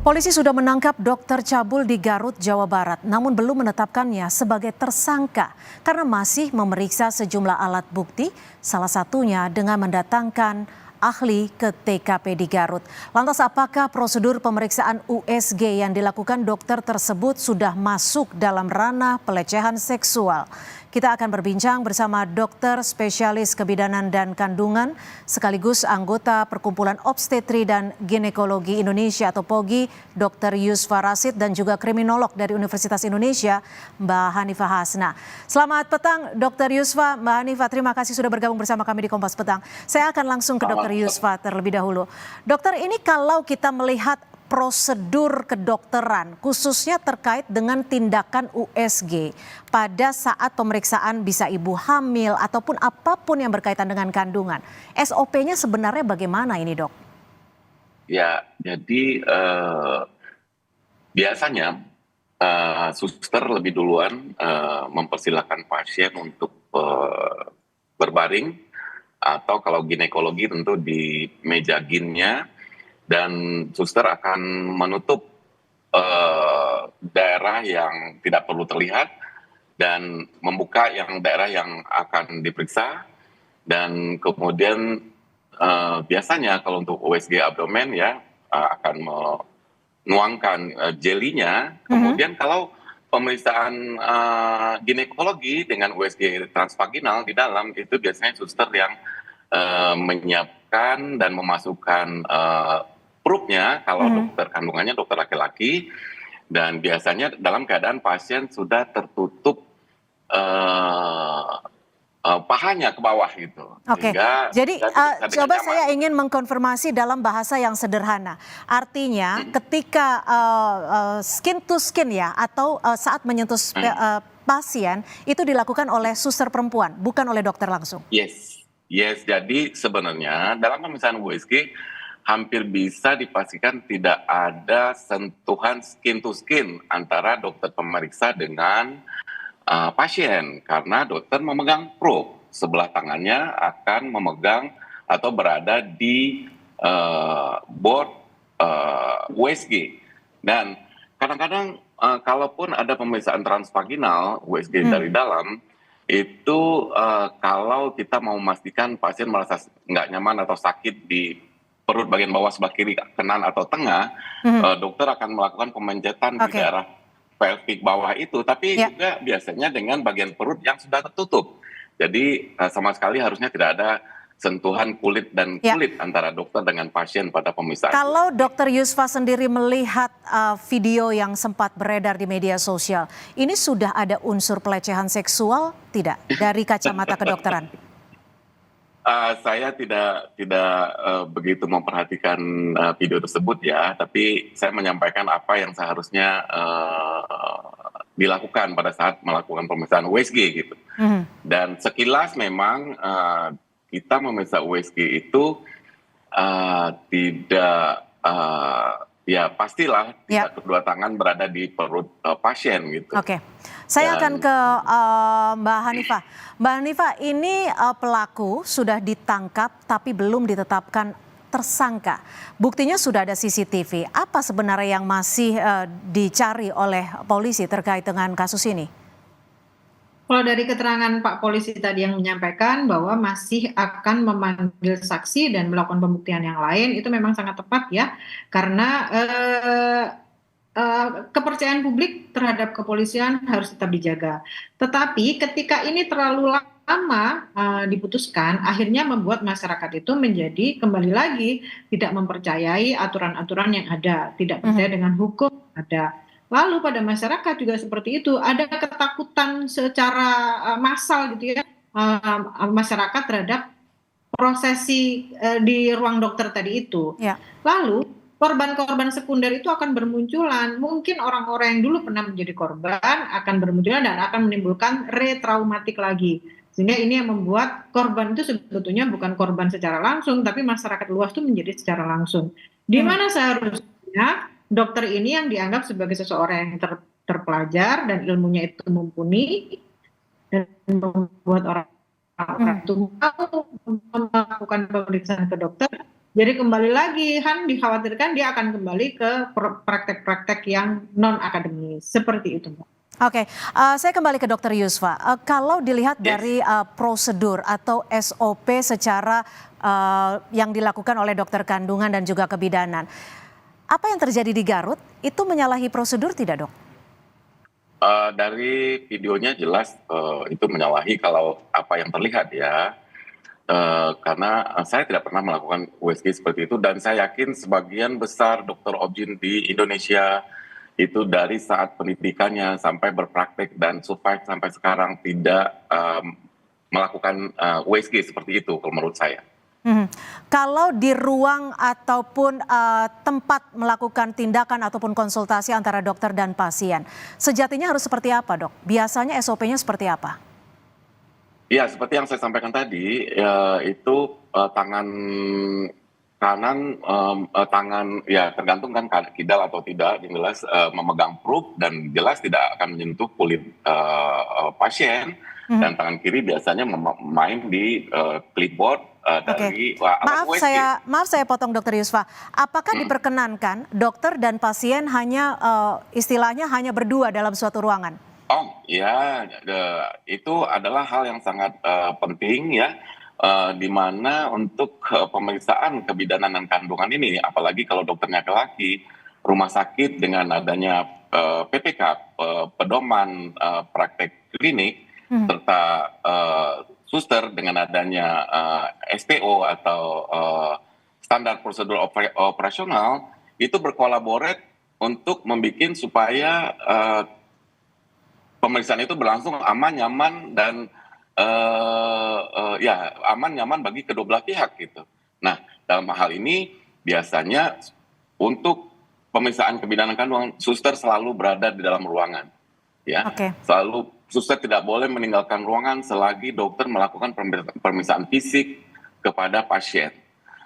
Polisi sudah menangkap dokter cabul di Garut, Jawa Barat, namun belum menetapkannya sebagai tersangka karena masih memeriksa sejumlah alat bukti, salah satunya dengan mendatangkan ahli ke TKP di Garut. Lantas apakah prosedur pemeriksaan USG yang dilakukan dokter tersebut sudah masuk dalam ranah pelecehan seksual? Kita akan berbincang bersama dokter spesialis kebidanan dan kandungan sekaligus anggota Perkumpulan Obstetri dan Ginekologi Indonesia atau POGI, Dr. Yusfa Rashid, dan juga kriminolog dari Universitas Indonesia, Mbak Hanifah Hasna. Selamat petang Dr. Yusfa. Mbak Hanifah, terima kasih sudah bergabung bersama kami di Kompas Petang. Saya akan langsung ke Dr. Yusfa terlebih dahulu. Dokter, ini kalau kita melihat prosedur kedokteran khususnya terkait dengan tindakan USG pada saat pemeriksaan bisa ibu hamil ataupun apapun yang berkaitan dengan kandungan, SOP-nya sebenarnya bagaimana ini, Dok? Ya, jadi biasanya suster lebih duluan mempersilahkan pasien untuk berbaring, atau kalau ginekologi tentu di meja ginnya, dan suster akan menutup daerah yang tidak perlu terlihat dan membuka yang daerah yang akan diperiksa. Dan kemudian biasanya kalau untuk USG abdomen ya akan menuangkan jelinya. Kemudian kalau pemeriksaan ginekologi dengan USG transvaginal di dalam, itu biasanya suster yang menyiapkan dan memasukkan perutnya kalau dokter kandungannya dokter laki-laki, dan biasanya dalam keadaan pasien sudah tertutup pahanya ke bawah gitu. Oke, jadi coba saya ingin mengkonfirmasi dalam bahasa yang sederhana. Artinya ketika skin to skin ya, atau saat menyentuh pasien itu dilakukan oleh suster perempuan, bukan oleh dokter langsung. Yes, jadi sebenarnya dalam pemeriksaan USG hampir bisa dipastikan tidak ada sentuhan skin to skin antara dokter pemeriksa dengan pasien, karena dokter memegang probe, sebelah tangannya akan memegang atau berada di board USG. Dan kadang-kadang kalaupun ada pemeriksaan transvaginal USG dari dalam, itu kalau kita mau memastikan pasien merasa nggak nyaman atau sakit di perut bagian bawah sebelah kiri, kanan atau tengah, dokter akan melakukan pemanjatan di daerah pelvic bawah itu, tapi juga biasanya dengan bagian perut yang sudah tertutup. Jadi sama sekali harusnya tidak ada sentuhan kulit dan kulit antara dokter dengan pasien pada pemeriksaan. Kalau Dr. Yusfa sendiri melihat video yang sempat beredar di media sosial, ini sudah ada unsur pelecehan seksual tidak dari kacamata kedokteran? Saya tidak begitu memperhatikan video tersebut ya, tapi saya menyampaikan apa yang seharusnya dilakukan pada saat melakukan pemeriksaan USG gitu. Dan sekilas memang kita memeriksa USG itu tidak ya pastilah tidak kedua tangan berada di perut pasien gitu. Oke, saya akan ke Mbak Hanifah. Mbak Hanifah, ini pelaku sudah ditangkap tapi belum ditetapkan tersangka. Buktinya sudah ada CCTV. Apa sebenarnya yang masih dicari oleh polisi terkait dengan kasus ini? Kalau dari keterangan Pak Polisi tadi yang menyampaikan bahwa masih akan memanggil saksi dan melakukan pembuktian yang lain, itu memang sangat tepat ya, karena kepercayaan publik terhadap kepolisian harus tetap dijaga. Tetapi ketika ini terlalu lama diputuskan, akhirnya membuat masyarakat itu menjadi kembali lagi tidak mempercayai aturan-aturan yang ada, tidak percaya dengan hukum yang ada. Lalu pada masyarakat juga seperti itu, ada ketakutan secara massal gitu ya, masyarakat terhadap prosesi di ruang dokter tadi itu. Lalu korban-korban sekunder itu akan bermunculan. Mungkin orang-orang yang dulu pernah menjadi korban akan bermunculan dan akan menimbulkan retraumatik lagi. Sehingga ini yang membuat korban itu sebetulnya bukan korban secara langsung, tapi masyarakat luas itu menjadi secara langsung. Di mana seharusnya dokter ini yang dianggap sebagai seseorang yang terpelajar dan ilmunya itu mumpuni dan membuat orang itu mau melakukan pemeriksaan ke dokter, Jadi kembali lagi, kan dikhawatirkan dia akan kembali ke praktek-praktek yang non akademis, seperti itu, Mbak. Oke, saya kembali ke Dokter Yusfa. Kalau dilihat Yes. dari prosedur atau SOP secara yang dilakukan oleh dokter kandungan dan juga kebidanan, apa yang terjadi di Garut itu menyalahi prosedur tidak, Dok? Dari videonya jelas itu menyalahi kalau apa yang terlihat ya. Karena saya tidak pernah melakukan USG seperti itu dan saya yakin sebagian besar dokter objin di Indonesia itu dari saat pendidikannya sampai berpraktek dan survive sampai sekarang tidak melakukan USG seperti itu kalau menurut saya. Mhm. Kalau di ruang ataupun tempat melakukan tindakan ataupun konsultasi antara dokter dan pasien, sejatinya harus seperti apa, Dok? Biasanya SOP-nya seperti apa? Ya, seperti yang saya sampaikan tadi, itu tangan kanan, tangan ya tergantung kan kidal atau tidak, yang jelas memegang probe dan jelas tidak akan menyentuh kulit pasien, Mhm. dan tangan kiri biasanya main di clipboard Oke, dari alat maaf USG. saya potong Dokter Yusfa. Apakah diperkenankan dokter dan pasien hanya istilahnya hanya berdua dalam suatu ruangan? Oh ya, itu adalah hal yang sangat penting ya, di mana untuk pemeriksaan kebidanan dan kandungan ini, apalagi kalau dokternya laki-laki, rumah sakit dengan adanya PPK, pedoman praktek klinik, Mhm. serta suster dengan adanya SPO atau standar prosedur operasional, itu berkolaborate untuk membuat supaya pemeriksaan itu berlangsung aman, nyaman, dan ya aman, nyaman bagi kedua belah pihak gitu. Nah, dalam hal ini biasanya untuk pemeriksaan kebidanan kandungan, suster selalu berada di dalam ruangan, ya. Oke. Selalu suster tidak boleh meninggalkan ruangan selagi dokter melakukan pemeriksaan fisik kepada pasien.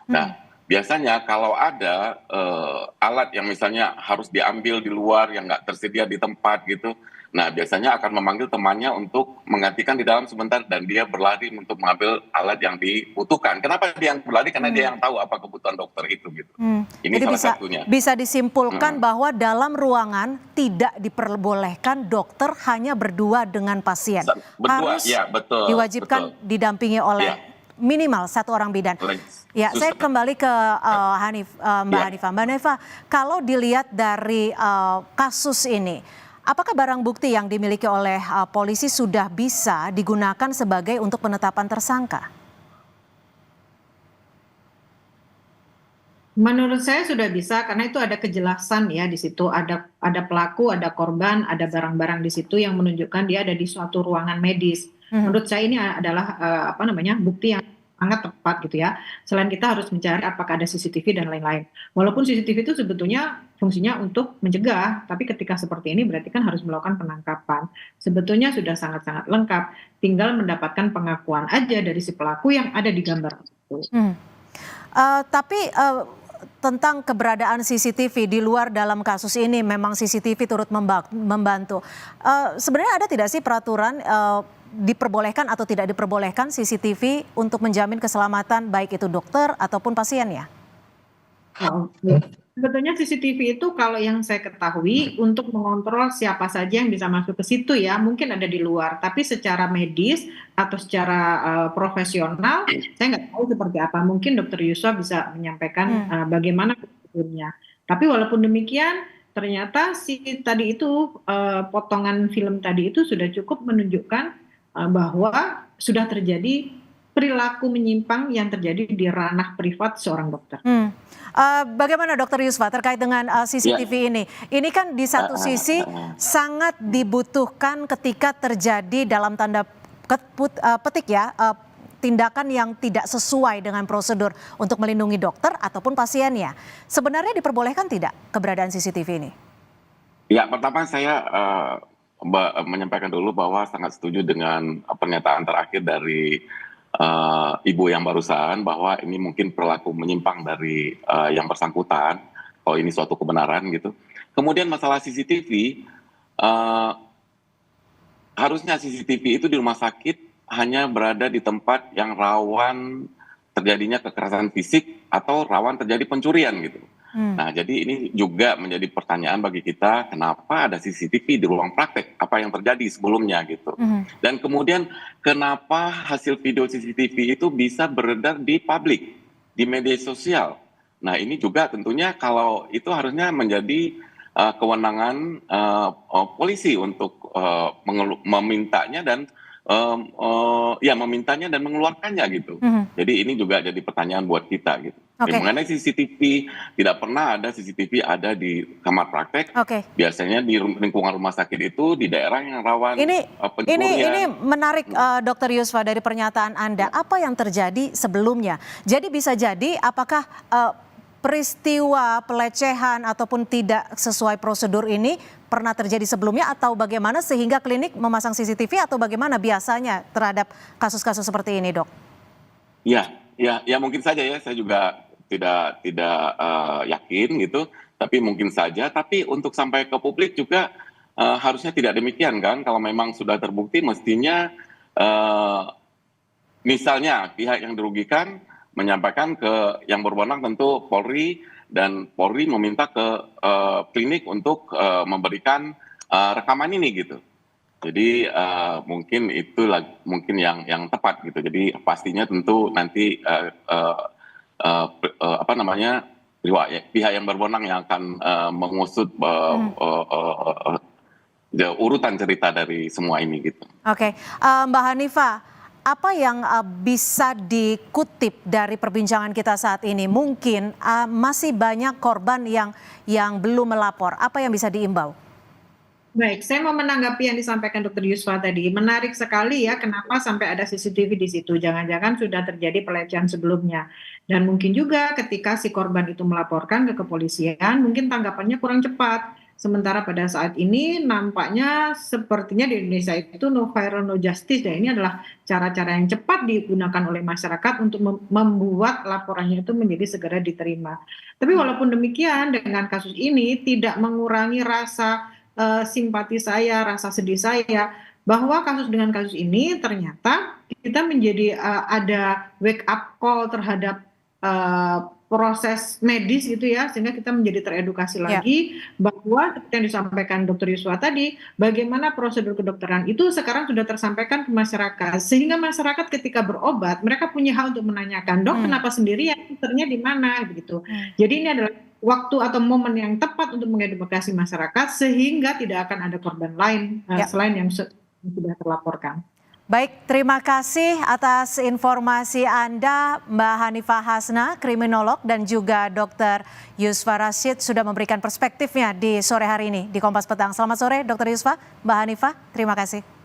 Nah, Mhm. biasanya kalau ada alat yang misalnya harus diambil di luar yang nggak tersedia di tempat gitu, nah biasanya akan memanggil temannya untuk menggantikan di dalam sebentar dan dia berlari untuk mengambil alat yang dibutuhkan. Kenapa dia yang berlari? Karena dia Mhm. yang tahu apa kebutuhan dokter itu gitu. Hmm, Ini jadi salah bisa satunya. bisa disimpulkan Mm. bahwa dalam ruangan tidak diperbolehkan dokter hanya berdua dengan pasien. Berdua, Harus ya betul, betul. diwajibkan didampingi oleh Ya, minimal satu orang bidan. oleh Ya, saya suster. kembali ke Mbak Ya. Hanifah. Mbak Hanifah, kalau dilihat dari kasus ini, apakah barang bukti yang dimiliki oleh polisi sudah bisa digunakan sebagai untuk penetapan tersangka? Menurut saya sudah bisa karena itu ada kejelasan ya di situ, ada pelaku, ada korban, ada barang-barang di situ yang menunjukkan dia ada di suatu ruangan medis. Mhm. Menurut saya ini adalah apa namanya, bukti yang sangat tepat gitu ya. Selain kita harus mencari apakah ada CCTV dan lain-lain. Walaupun CCTV itu sebetulnya fungsinya untuk mencegah, tapi ketika seperti ini berarti kan harus melakukan penangkapan. Sebetulnya sudah sangat-sangat lengkap, tinggal mendapatkan pengakuan aja dari si pelaku yang ada di gambar itu. Mhm. Tapi tentang keberadaan CCTV di luar dalam kasus ini memang CCTV turut membantu. Sebenarnya ada tidak sih peraturan diperbolehkan atau tidak diperbolehkan CCTV untuk menjamin keselamatan baik itu dokter ataupun pasiennya? Oh, sebetulnya CCTV itu kalau yang saya ketahui untuk mengontrol siapa saja yang bisa masuk ke situ ya, mungkin ada di luar. Tapi secara medis atau secara profesional, saya nggak tahu seperti apa. Mungkin Dokter Yusuf bisa menyampaikan Hmm. bagaimana prosedurnya. Tapi walaupun demikian, ternyata si tadi itu potongan film tadi itu sudah cukup menunjukkan bahwa sudah terjadi perilaku menyimpang yang terjadi di ranah privat seorang dokter. Hmm. Bagaimana Dokter Yusfa terkait dengan Ya. CCTV ini? Ini kan di satu sisi sangat dibutuhkan ketika terjadi dalam tanda petik ya tindakan yang tidak sesuai dengan prosedur untuk melindungi dokter ataupun pasiennya. Sebenarnya diperbolehkan tidak keberadaan CCTV ini? Ya, pertama saya menyampaikan dulu bahwa sangat setuju dengan pernyataan terakhir dari ibu yang barusan bahwa ini mungkin perilaku menyimpang dari yang bersangkutan, kalau ini suatu kebenaran gitu. Kemudian masalah CCTV, eh, harusnya CCTV itu di rumah sakit hanya berada di tempat yang rawan terjadinya kekerasan fisik atau rawan terjadi pencurian gitu. Nah, jadi ini juga menjadi pertanyaan bagi kita, kenapa ada CCTV di ruang praktek? Apa yang terjadi sebelumnya gitu. Dan kemudian kenapa hasil video CCTV itu bisa beredar di publik, di media sosial. Nah, ini juga tentunya kalau itu harusnya menjadi kewenangan polisi untuk memintanya dan memintanya dan mengeluarkannya gitu. Jadi ini juga jadi pertanyaan buat kita gitu. Mengenai CCTV, tidak pernah ada CCTV ada di kamar praktek. Biasanya di lingkungan rumah sakit itu di daerah yang rawan pencurian. Ini menarik, Dr. Yusfa, dari pernyataan Anda. Apa yang terjadi sebelumnya? Jadi bisa jadi apakah peristiwa pelecehan ataupun tidak sesuai prosedur ini pernah terjadi sebelumnya, atau bagaimana sehingga klinik memasang CCTV, atau bagaimana biasanya terhadap kasus-kasus seperti ini, Dok? Ya mungkin saja ya, saya juga tidak yakin gitu, tapi mungkin saja. Tapi untuk sampai ke publik juga harusnya tidak demikian kan. Kalau memang sudah terbukti mestinya misalnya pihak yang dirugikan menyampaikan ke yang berwenang, tentu Polri, dan Polri meminta ke klinik untuk memberikan rekaman ini gitu. Jadi mungkin itu mungkin yang tepat gitu. Jadi pastinya tentu nanti pihak yang berwenang yang akan mengusut urutan cerita dari semua ini gitu. Oke, Mbak Hanifah, apa yang bisa dikutip dari perbincangan kita saat ini? Mungkin masih banyak korban yang belum melapor. Apa yang bisa diimbau? Baik, saya mau menanggapi yang disampaikan Dr. Yusfa tadi. Menarik sekali ya, kenapa sampai ada CCTV di situ. Jangan-jangan sudah terjadi pelecehan sebelumnya. Dan mungkin juga ketika si korban itu melaporkan ke kepolisian, mungkin tanggapannya kurang cepat. Sementara pada saat ini nampaknya sepertinya di Indonesia itu no viral no justice, dan ini adalah cara-cara yang cepat digunakan oleh masyarakat untuk membuat laporannya itu menjadi segera diterima. Tapi walaupun demikian, dengan kasus ini tidak mengurangi rasa simpati saya, rasa sedih saya, bahwa dengan kasus ini ternyata kita menjadi ada wake up call terhadap proses medis gitu ya, sehingga kita menjadi teredukasi lagi bahwa seperti yang disampaikan Dr. Yuswa tadi, bagaimana prosedur kedokteran itu sekarang sudah tersampaikan ke masyarakat, sehingga masyarakat ketika berobat mereka punya hak untuk menanyakan, dok kenapa sendirian, dokternya di mana begitu. Jadi ini adalah waktu atau momen yang tepat untuk mengedukasi masyarakat sehingga tidak akan ada korban lain selain yang sudah terlaporkan. Baik, terima kasih atas informasi Anda, Mbak Hanifah Hasna, kriminolog, dan juga Dr. Yusfa Rashid sudah memberikan perspektifnya di sore hari ini di Kompas Petang. Selamat sore, Dr. Yusfa, Mbak Hanifah, terima kasih.